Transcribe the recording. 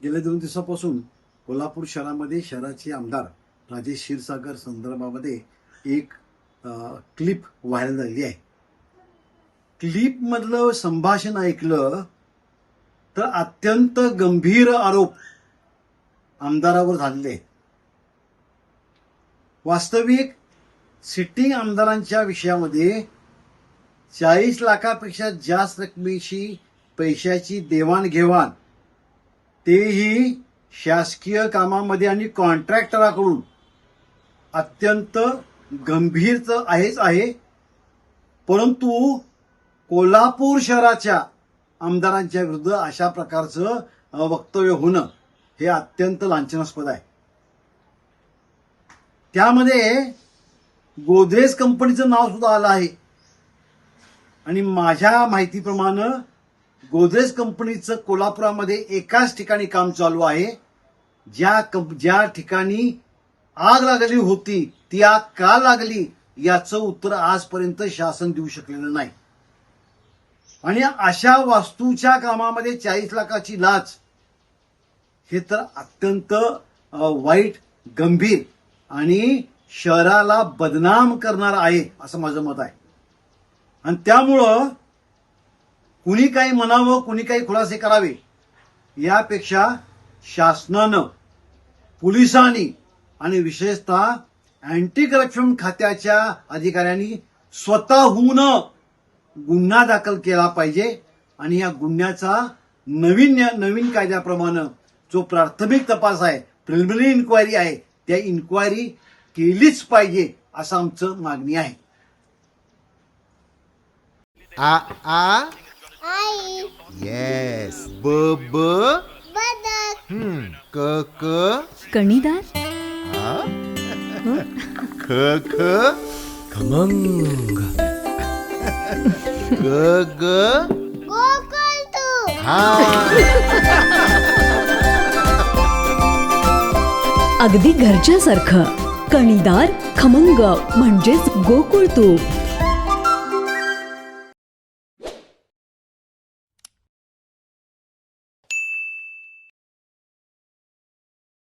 गेल्या 2 दिवसापासून कोल्हापूर शहरामध्ये शहराचे आमदार राजेश क्षीरसागर संदर्भामध्ये एक क्लिप व्हायरल झाली आहे. क्लिपमधलं संभाषण ऐकलं तर अत्यंत गंभीर आरोप आमदारावर झालेले आहेत. वास्तविक सिटिंग आमदारांच्या विषयामध्ये 40 लाखापेक्षा जास्त रकमेची पैशाची देवाणघेवाण, तेही शासकीय कामामध्ये आणि कॉन्ट्रॅक्टराकडून, अत्यंत गंभीर तर आहेच आहे. परंतु कोल्हापूर शहराच्या आमदारांच्या विरुद्ध अशा प्रकारचं वक्तव्य होणं हे अत्यंत लांछनास्पद आहे. त्यामध्ये गोदरेज कंपनीचं नाव सुद्धा आलं आहे आणि माझ्या माहितीप्रमाणे गोदरेज कंपनीचं कोल्हापुरामध्ये एकाच ठिकाणी काम चालू आहे. ज्या ठिकाणी आग लागली होती ती आग का लागली याचं उत्तर आजपर्यंत शासन देऊ शकलेलं नाही. आणि अशा वास्तूच्या कामामध्ये 40 लाखाची लाच हे तर अत्यंत वाईट, गंभीर आणि शहराला बदनाम करणार आहे असं माझं मत आहे. आणि त्यामुळं कुणी काही म्हणावं, कुणी काही खुलासे करावे यापेक्षा शासनानं, पोलिसांनी आणि विशेषतः अँटी करप्शन खात्याच्या अधिकाऱ्यांनी स्वतःहून गुन्हा दाखल केला पाहिजे. आणि या गुन्ह्याचा नवीन कायद्याप्रमाणे जो प्राथमिक तपास आहे, प्रिलिमिनरी इन्क्वायरी आहे, त्या इन्क्वायरी केलीच पाहिजे असं आमचं मागणी आहे. आ आ आई येस ब ब बदक क क कणीदार, ख ख खमंग, ग ग गोकुळ तू हा. अगदी घरच्यासारखं. कणीदार, खमंग म्हणजेच गोकुळ तूप.